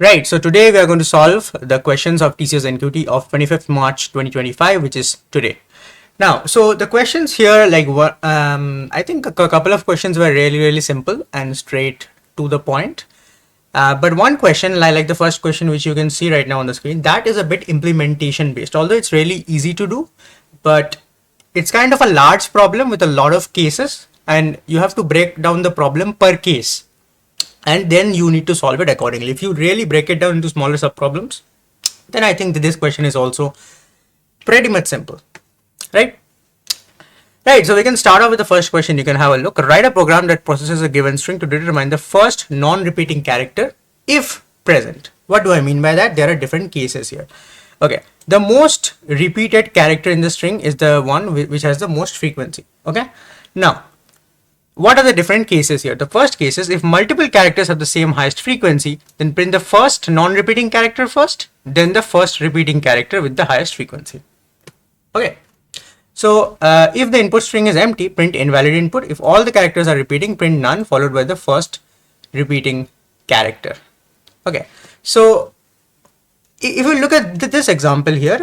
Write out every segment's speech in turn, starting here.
Right, so today we are going to solve the questions of TCS NQT of 25th March 2025, which is today. Now, so the questions here, like what, I think a couple of questions were really simple and straight to the point. But one question, like the first question, which you can see right now on the screen, that is a bit implementation based, although it's really easy to do, but it's kind of a large problem with a lot of cases, and you have to break down the problem per case. And then you need to solve it accordingly. If you really break it down into smaller subproblems, then I think that this question is also pretty much simple, right? Right, so we can start off with the first question. You can have a look. Write a program that processes a given string to determine the first non-repeating character if present. What do I mean by that? There are different cases here. Okay, the most repeated character in the string is the one which has the most frequency. Okay, now what are the different cases here? The first case is if multiple characters have the same highest frequency, then print the first non-repeating character first, then the first repeating character with the highest frequency. Okay. So if the input string is empty, print invalid input. If all the characters are repeating, print none followed by the first repeating character. Okay. So if you look at this example here,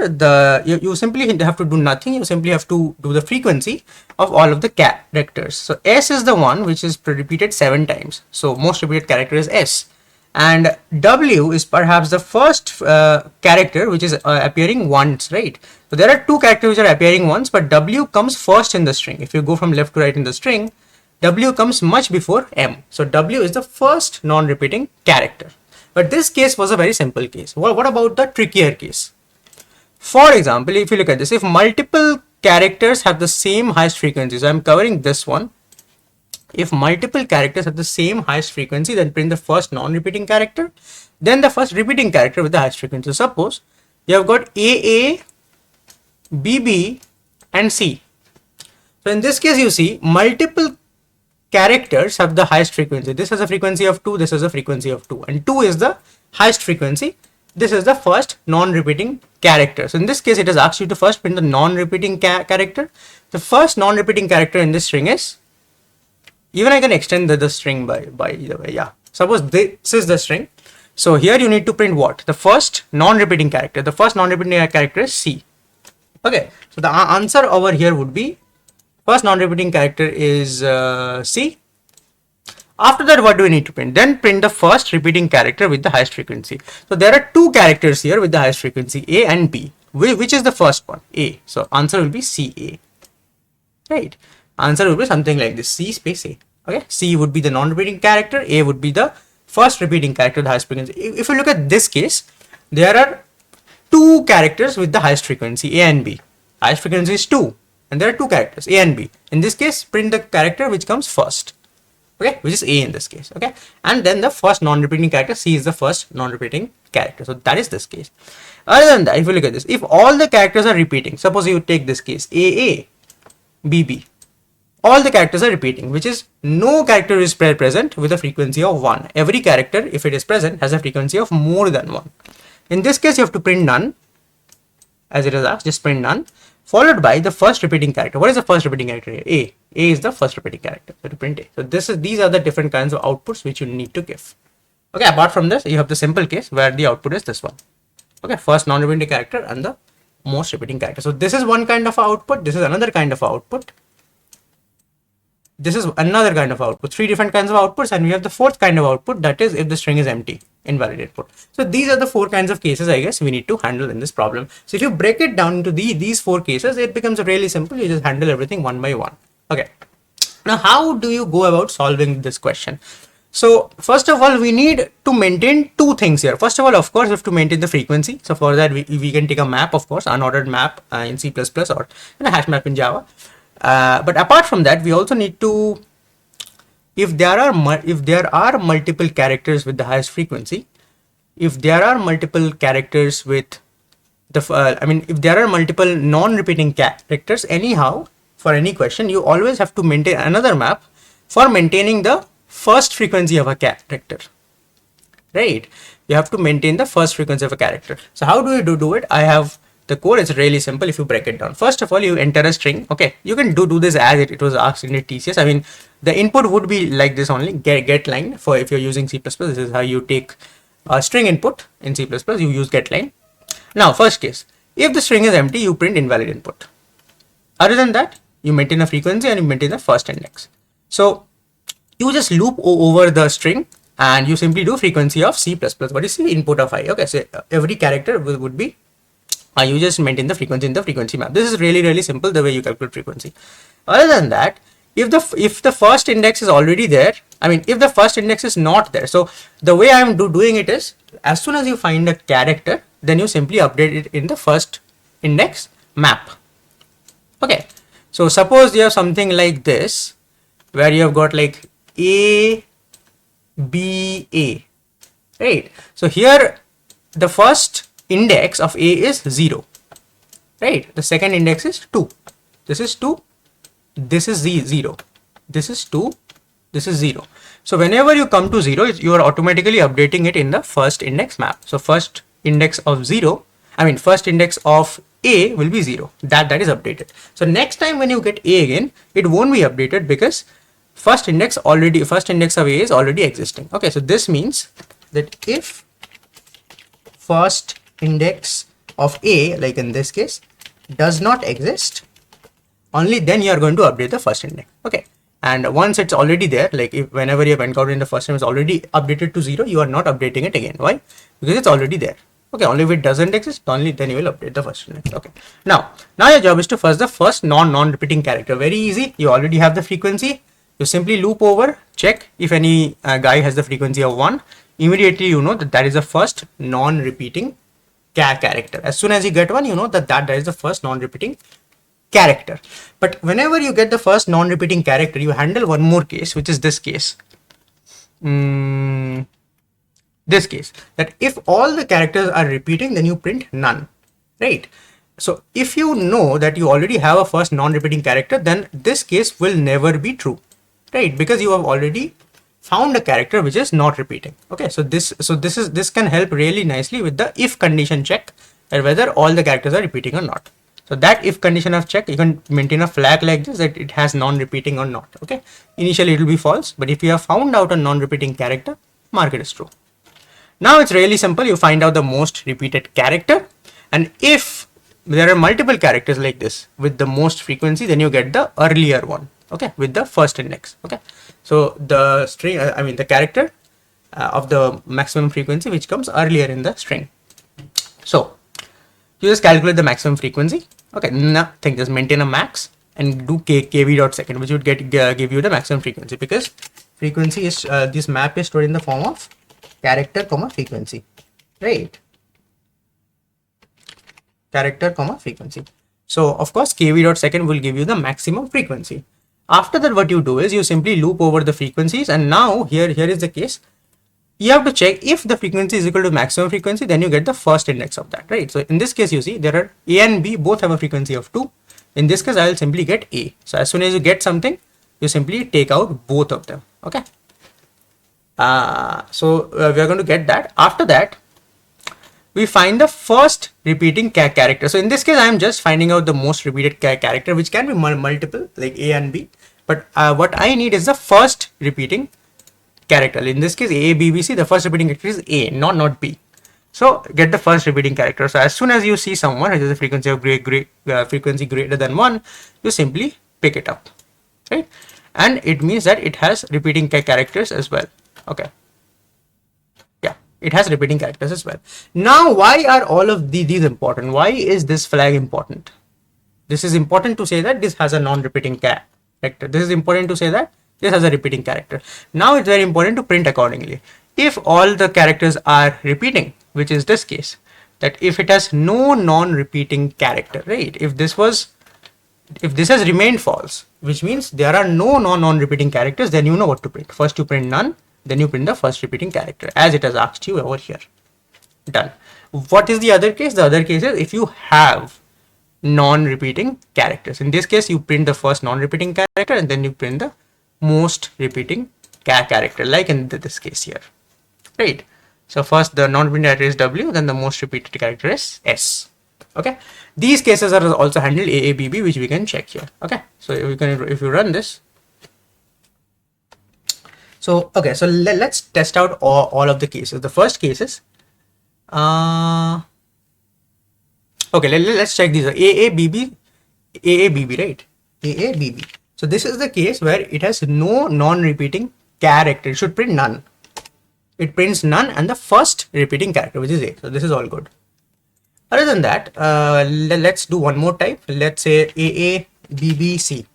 you simply have to do nothing. You simply have to do the frequency of all of the characters. So S is the one which is repeated 7 times. So most repeated character is S. And W is perhaps the first character which is appearing once, right? So there are 2 characters which are appearing once, but W comes first in the string. If you go from left to right in the string, W comes much before M. So W is the first non-repeating character. But this case was a very simple case. What about the trickier case? For example, if you look at this, if multiple characters have the same highest frequency, so I'm covering this one. If multiple characters have the same highest frequency, then print the first non-repeating character, then the first repeating character with the highest frequency. So suppose you have got AA, BB, and C. So in this case, you see multiple characters have the highest frequency. This has a frequency of 2, this has a frequency of 2, and 2 is the highest frequency. This is the first non-repeating character. So in this case, it has asked you to first print the non-repeating character. The first non-repeating character in this string is, even I can extend the string by either way, yeah. Suppose this is the string. So here you need to print what? The first non-repeating character. The first non-repeating character is C. Okay, so the answer over here would be first non-repeating character is C. After that, what do we need to print? Then print the first repeating character with the highest frequency. So there are 2 characters here with the highest frequency, A and B. Which is the first one? A. So answer will be CA. Right. Answer will be something like this, C space A. Okay. C would be the non-repeating character. A would be the first repeating character with the highest frequency. If you look at this case, there are 2 characters with the highest frequency, A and B. Highest frequency is 2. And there are 2 characters, A and B. In this case, print the character which comes first, okay, which is A in this case, okay, and then the first non-repeating character, C is the first non-repeating character. So that is this case. Other than that, if you look at this, if all the characters are repeating, suppose you take this case, AA, BB, all the characters are repeating, which is no character is present with a frequency of 1. Every character, if it is present, has a frequency of more than 1. In this case, you have to print none, as it is asked, just print none, followed by the first repeating character. What is the first repeating character here? A. A is the first repeating character. So to print A. So these are the different kinds of outputs which you need to give. Okay, apart from this, you have the simple case where the output is this one. Okay, first non-repeating character and the most repeating character. So this is one kind of output. This is another kind of output. This is another kind of output. 3 different kinds of outputs, and we have the 4th kind of output, that is if the string is empty, invalid input. So these are the 4 kinds of cases I guess we need to handle in this problem. So if you break it down into these 4 cases, it becomes really simple. You just handle everything one by one. Okay. Now how do you go about solving this question? So first of all, we need to maintain 2 things here. First of all, of course, we have to maintain the frequency. So for that, we can take a map, of course, unordered map in C++ or a hash map in Java. But apart from that, we also need to, if there are multiple characters with the highest frequency, if there are multiple characters with the if there are multiple non-repeating characters, anyhow, for any question, you always have to maintain another map for maintaining the first frequency of a character, right? You have to maintain the first frequency of a character. So how do you do it? I have the code. Is really simple if you break it down. First of all, you enter a string. Okay, you can do this as it was asked in the TCS. I mean, the input would be like this only, get line. For if you're using C++, this is how you take string input in C++, you use getLine. Now, first case, if the string is empty, you print invalid input. Other than that, you maintain a frequency and you maintain the first index. So you just loop over the string and you simply do frequency of C++. What is the input of I? Okay, so every character would be, you just maintain the frequency in the frequency map. This is really simple the way you calculate frequency. Other than that, if the first index is already there, I mean, if the first index is not there, so the way I am doing it is, as soon as you find a character, then you simply update it in the first index map. Okay, so suppose you have something like this, where you have got like A, B, A, right? So here the first index of A is 0, right? The second index is 2. This is 2. This is 0. This is 2. This is 0. So whenever you come to 0, you are automatically updating it in the first index map. So first index of 0, I mean first index of A will be 0. That is updated. So next time when you get A again, it won't be updated because first index of A is already existing. Okay, so this means that if first index of A, like in this case, does not exist, only then you are going to update the first index. Okay, and once it's already there, like if whenever you have encountered in the first time is already updated to 0, you are not updating it again. Why? Because it's already there. Okay, only if it doesn't exist, only then you will update the first index. Okay, now your job is to first the first non-repeating character. Very easy. You already have the frequency. You simply loop over, check if any guy has the frequency of 1. Immediately you know that is the first non-repeating character. As soon as you get one, you know that is the first non-repeating character. But whenever you get the first non-repeating character, you handle one more case, which is this case. This case, that if all the characters are repeating, then you print none, right? So if you know that you already have a first non-repeating character, then this case will never be true, right? Because you have already found a character which is not repeating. Okay, so this can help really nicely with the if condition check, and whether all the characters are repeating or not. So that if condition of check, you can maintain a flag like this, that it has non-repeating or not. Okay, initially it will be false, but if you have found out a non-repeating character, mark it as true. Now it's really simple. You find out the most repeated character, and if there are multiple characters like this with the most frequency, then you get the earlier one. Okay, with the first index. Okay, so the string, the character of the maximum frequency which comes earlier in the string. So you just calculate the maximum frequency. Okay, nothing, just maintain a max and do kv.second, which would give you the maximum frequency, because frequency is this map is stored in the form of character comma frequency, right? Character comma frequency. So of course kv.second will give you the maximum frequency. After that, what you do is you simply loop over the frequencies, and now here is the case. You have to check if the frequency is equal to maximum frequency, then you get the first index of that, right? So in this case, you see there are A and B both have a frequency of 2. In this case, I will simply get A. So as soon as you get something, you simply take out both of them. Okay. So we are going to get that. After that, we find the first repeating character. So in this case, I am just finding out the most repeated character, which can be multiple, like A and B. But what I need is the first repeating character. In this case, A, B, B, C, the first repeating character is A, not B. So get the first repeating character. So as soon as you see someone which has a frequency of frequency greater than 1, you simply pick it up, right? And it means that it has repeating characters as well. Okay. Yeah, it has repeating characters as well. Now, why are all of these important? Why is this flag important? This is important to say that this has a non-repeating character. This is important to say that this has a repeating character. Now it's very important to print accordingly. If all the characters are repeating, which is this case, that if it has no non-repeating character, right? If this has remained false, which means there are no non-repeating characters, then you know what to print. First you print none, then you print the first repeating character as it has asked you over here. Done. What is the other case? The other case is if you have non-repeating characters. In this case, you print the first non-repeating character and then you print the most repeating character, like in this case here, right? So first the non-repeating character is W, then the most repeated character is S. Okay, these cases are also handled AABB, which we can check here. Okay, so if you run this, So, okay, so let's test out all of the cases. The first case is, okay, let's check these. AABB, AABB, right? AABB. So this is the case where it has no non-repeating character. It should print none. It prints none and the first repeating character, which is A. So this is all good. Other than that, let's do one more type. Let's say AABBC.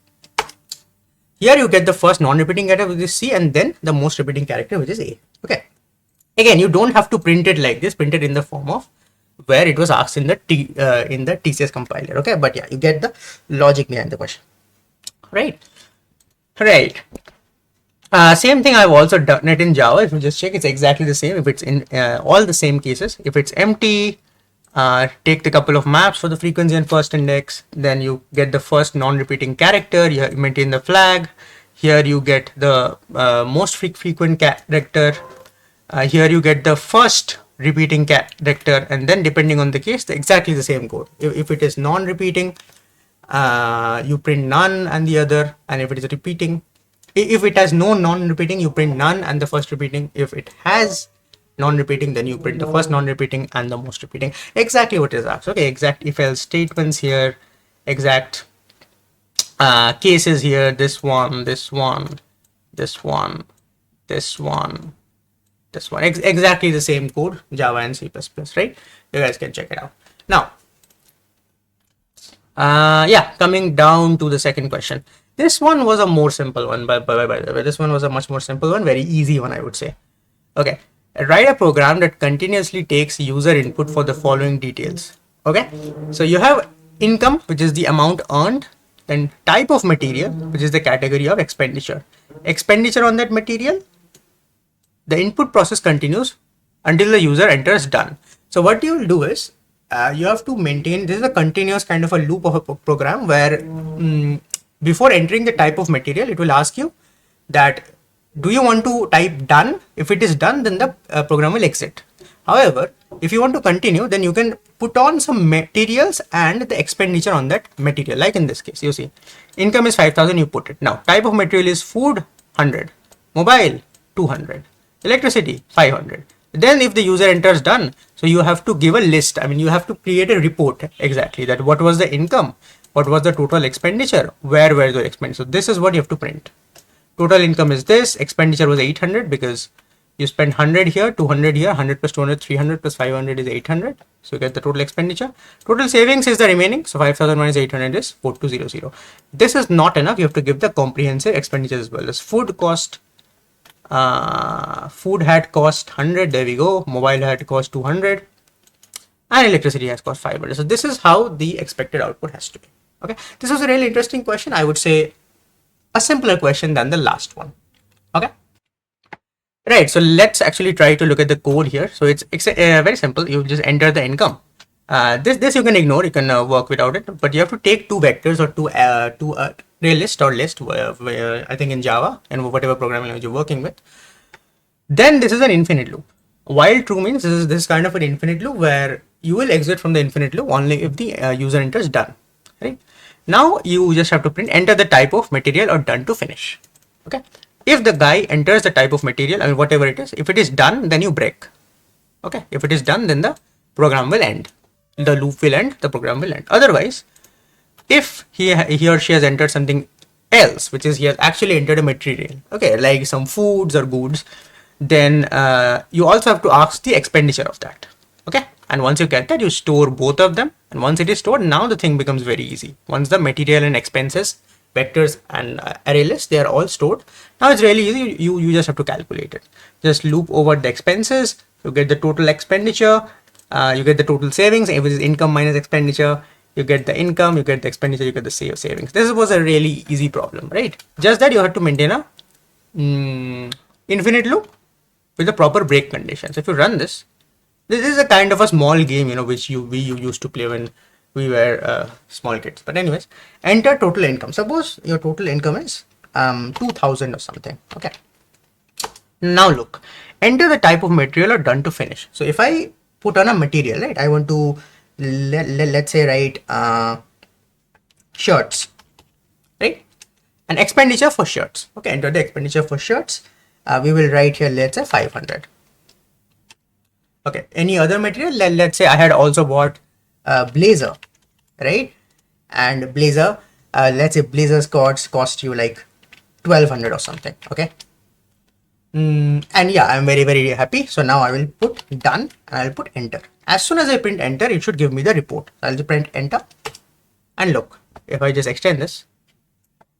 Here you get the first non-repeating character, which is C, and then the most repeating character, which is A. Okay. Again, you don't have to print it like this. Print it in the form of where it was asked in the TCS compiler. Okay, but yeah, you get the logic behind the question. Right. Right. Same thing I've also done it in Java. If you just check, it's exactly the same. If it's in all the same cases, if it's empty, take the couple of maps for the frequency and first index, then you get the first non-repeating character, you maintain the flag. Here you get the most frequent character. Here you get the first repeating character, and then depending on the case, exactly the same code. If it is non-repeating, you print none and the other, and if it is repeating, if it has no non-repeating, you print none and the first repeating. If it has non-repeating, then you print the first non-repeating and the most repeating. Exactly what is asked. Okay, exact if else statements here, exact cases here, this one, this one, this one, this one, this one. Exactly the same code, Java and C++, right? You guys can check it out. Now, yeah, coming down to the second question. This one was a more simple one, by the way. This one was a much more simple one, very easy one, I would say. Okay, write a program that continuously takes user input for the following details. Okay, so you have income, which is the amount earned, then type of material, which is the category of expenditure. Expenditure on that material, the input process continues until the user enters done. So what you will do is, you have to maintain, this is a continuous kind of a loop of a program where before entering the type of material, it will ask you that, do you want to type done? If it is done, then the program will exit. However, if you want to continue, then you can put on some materials and the expenditure on that material. Like in this case, you see, income is 5,000, you put it. Now, type of material is food, 100, mobile, 200, electricity, 500. Then if the user enters done, so you have to give a list. I mean, you have to create a report exactly that what was the income, what was the total expenditure, where were the expenditure. So this is what you have to print. Total income is this, expenditure was 800 because you spent 100 here, 200 here, 100 plus 200, 300 plus 500 is 800. So you get the total expenditure. Total savings is the remaining. So 5,000 minus 800 is 4200. This is not enough. You have to give the comprehensive expenditure as well. As food cost, food had cost 100. There we go. Mobile had cost 200. And electricity has cost 500. So this is how the expected output has to be. Okay. This was a really interesting question. I would say a simpler question than the last one. Okay. Right, so let's actually try to look at the code here. So it's very simple. You just enter the income. This you can ignore. You can work without it. But you have to take two vectors or two array list or list, where I think in Java and whatever programming language you're working with. Then this is an infinite loop. While true means this is kind of an infinite loop where you will exit from the infinite loop only if the user enters done. Right. Now you just have to print enter the type of material or done to finish. Okay. If the guy enters the type of material, I mean whatever it is, if it is done, then you break. Okay. If it is done, then the program will end. The loop will end, the program will end. Otherwise, if he or she has entered something else, which is he has actually entered a material, okay, like some foods or goods, then you also have to ask the expenditure of that. Okay. And once you get that, you store both of them. And once it is stored, now the thing becomes very easy. Once the material and expenses, vectors and array lists, they are all stored. Now it's really easy. You just have to calculate it. Just loop over the expenses. You get the total expenditure. You get the total savings. If it is income minus expenditure, you get the income, you get the expenditure, you get the savings. This was a really easy problem, right? Just that you have to maintain a infinite loop with the proper break conditions. If you run this, this is a kind of a small game, which we used to play when we were small kids. But anyways, enter total income. Suppose your total income is 2,000 or something. Okay. Now look, enter the type of material or done to finish. So if I put on a material, right, I want to let's say write shirts, right? An expenditure for shirts. Okay, enter the expenditure for shirts. we will write here, let's say 500. Okay, any other material? Let's say I had also bought a blazer, right? And blazer, let's say blazers cost you like 1200 or something. Okay. And yeah, I'm very happy. So now I will put done and I'll put enter. As soon as I print enter, it should give me the report. I'll just print enter and look, if I just extend this,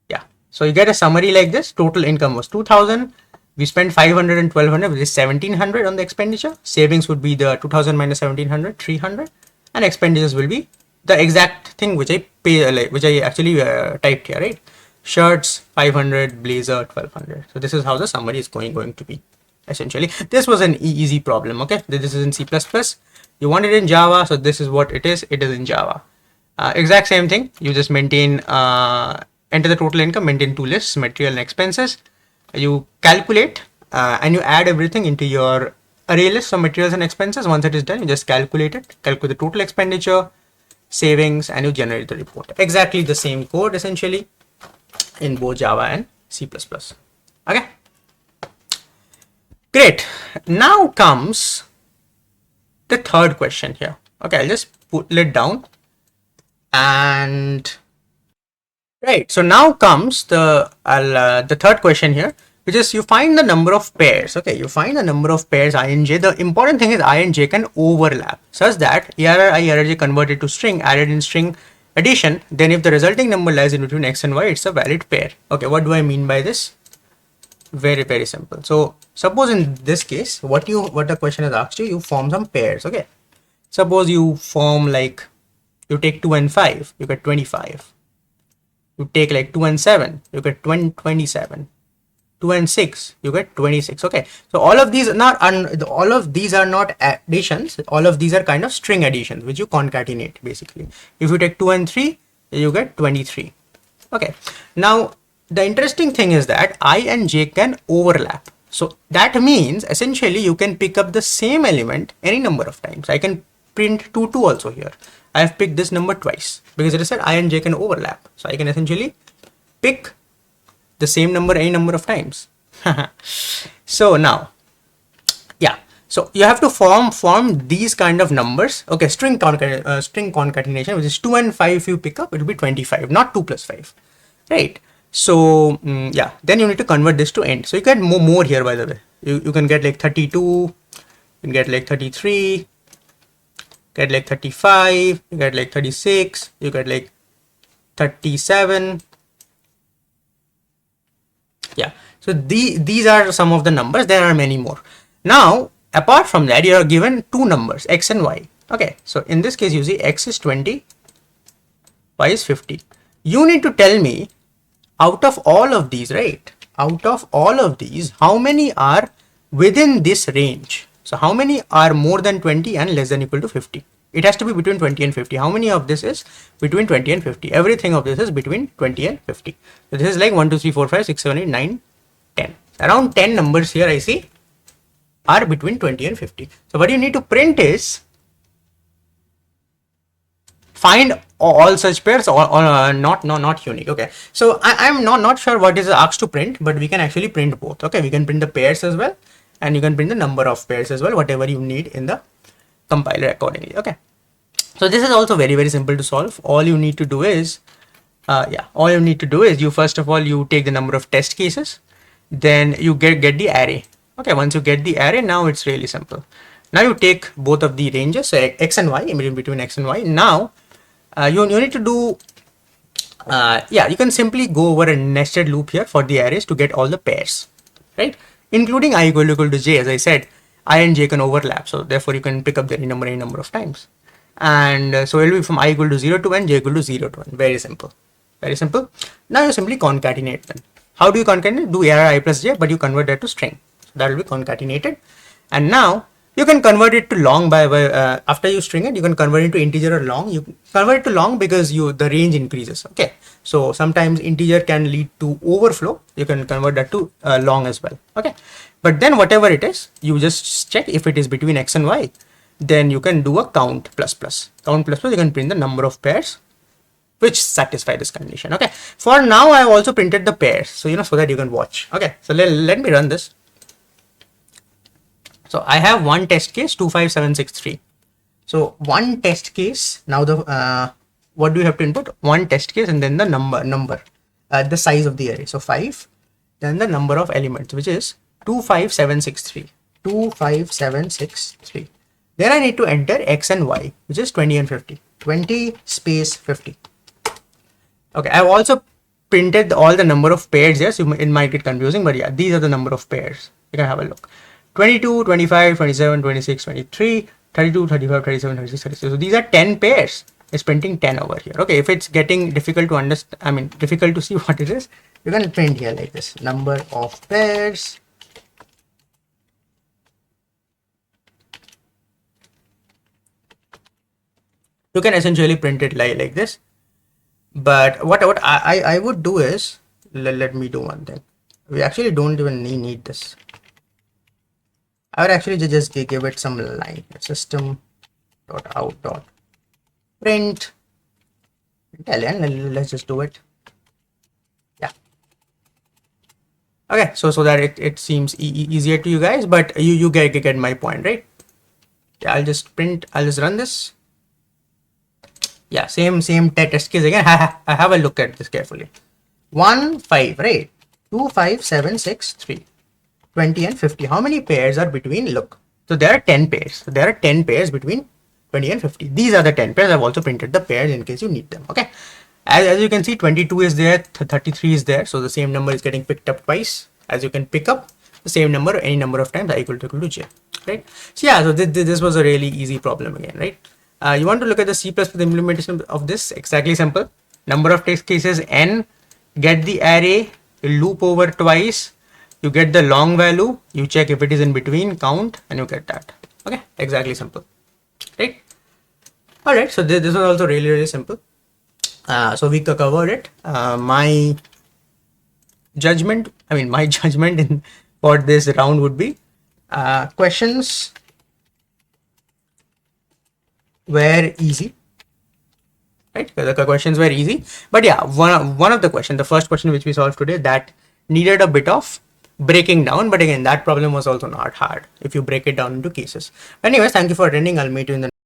yeah. So you get a summary like this. Total income was 2000. We spent 500 and 1200, which is 1700 on the expenditure. Savings would be the 2000 minus 1700, 300, and expenditures will be the exact thing which I pay, which I actually typed here, right? Shirts 500, blazer 1200. So this is how the summary is going to be. Essentially, this was an easy problem. Okay, this is in C++. You want it in Java, so this is what it is. It is in Java. Exact same thing. You just maintain, enter the total income, maintain two lists, material and expenses. You calculate and you add everything into your array list of materials and expenses. Once it is done, you just calculate it, calculate the total expenditure, savings, and you generate the report. Exactly the same code essentially in both Java and C++. Okay, great. Now comes the third question here. Okay, I'll just put it down. And right, so now comes the third question here, which is you find the number of pairs. Okay, you find the number of pairs I and j. The important thing is I and j can overlap such that error I error j converted to string added in string addition. Then if the resulting number lies in between x and y, it's a valid pair. Okay, what do I mean by this? Very simple. So suppose in this case, what the question has asked you, you form some pairs. Okay, suppose you form like, you take 2 and 5, you get 25. You take like 2 and 7, you get 27. 2 and 6, you get 26. Okay, so all of these are not additions. All of these are kind of string additions which you concatenate basically. If you take 2 and 3, you get 23. Okay, now the interesting thing is that I and j can overlap. So that means essentially you can pick up the same element any number of times. I can print 2 also here. I have picked this number twice because it is said I and j can overlap. So I can essentially pick the same number any number of times. So now, yeah, so you have to form these kind of numbers. Okay, string concatenation, which is 2 and 5. If you pick up, it will be 25, not 2 plus 5, right? So yeah, then you need to convert this to int. So you get more here, by the way. You can get like 32, you can get like 33, get like 35, you get like 36, you get like 37. Yeah, so these are some of the numbers. There are many more. Now apart from that, you are given two numbers, x and y. Okay, so in this case you see x is 20, y is 50. You need to tell me out of all of these, right? Out of all of these, how many are within this range? So how many are more than 20 and less than equal to 50? It has to be between 20 and 50. How many of this is between 20 and 50? Everything of this is between 20 and 50. So this is like 1, 2, 3, 4, 5, 6, 7, 8, 9, 10. Around 10 numbers here I see are between 20 and 50. So what you need to print is find all such pairs or not unique. Okay, so I'm not sure what is asked to print, but we can actually print both. Okay, we can print the pairs as well, and you can print the number of pairs as well, whatever you need in the compiler accordingly. Okay, so this is also very simple to solve. All you need to do is you first of all you take the number of test cases, then you get the array. Okay, once you get the array, now it's really simple. Now you take both of the ranges, so x and y, in between x and y. Now you need to do you can simply go over a nested loop here for the arrays to get all the pairs, right? Including I equal to j. As I said, I and j can overlap, so therefore you can pick up any number of times. And so it will be from I equal to 0 to n, j equal to 0 to n. Very simple. Now you simply concatenate them. How do you concatenate? Do error I plus j, but you convert that to string. So that will be concatenated. And now you can convert it to long by after you string it, you can convert it to integer or long. You convert it to long because the range increases. Okay, so sometimes integer can lead to overflow. You can convert that to long as well. Okay, but then whatever it is, you just check if it is between x and y. Then you can do a count plus plus. You can print the number of pairs which satisfy this condition. Okay, for now I have also printed the pairs, so so that you can watch. Okay, so let me run this. So I have one test case 25763. So one test case. Now the what do you have to input? One test case and then the number, the size of the array. So 5, then the number of elements, which is 25763. 25763. Then I need to enter x and y, which is 20 and 50. 20 space 50. Okay, I've also printed all the number of pairs here, so it might get confusing, but yeah, these are the number of pairs. You can have a look. 22, 25, 27, 26, 23, 32, 35, 37, 36, 36. So these are 10 pairs. It's printing 10 over here. Okay, if it's getting difficult to understand, I mean, difficult to see what it is, you can print here like this. Number of pairs. You can essentially print it like this. But what I would do is, let me do one thing. We actually don't even need this. I would actually just give it some line. System.out.print. Let's just do it. Yeah. Okay, so that it seems easier to you guys, but you get my point, right? Yeah, I'll just run this. Yeah, same test case again. I have a look at this carefully. 1, 5, right? 2, 5, 7, 6, 3. 20 and 50. How many pairs are between? Look. So there are 10 pairs. So there are 10 pairs between 20 and 50. These are the 10 pairs. I've also printed the pairs in case you need them. Okay. As you can see, 22 is there, 33 is there. So the same number is getting picked up twice. As you can pick up the same number any number of times I equal to j. Right. So yeah, so this was a really easy problem again, right? You want to look at the C++ implementation of this. Exactly simple. Number of test cases n. Get the array, loop over twice. You get the long value. You check if it is in between, count, and you get that. Okay, exactly simple. Right. All right. So this was also really simple. So we covered it. My judgment for this round would be questions were easy, right? The questions were easy, but yeah, one of the questions, the first question which we solved today, that needed a bit of breaking down, but again, that problem was also not hard if you break it down into cases. Anyways, thank you for attending. I'll meet you in the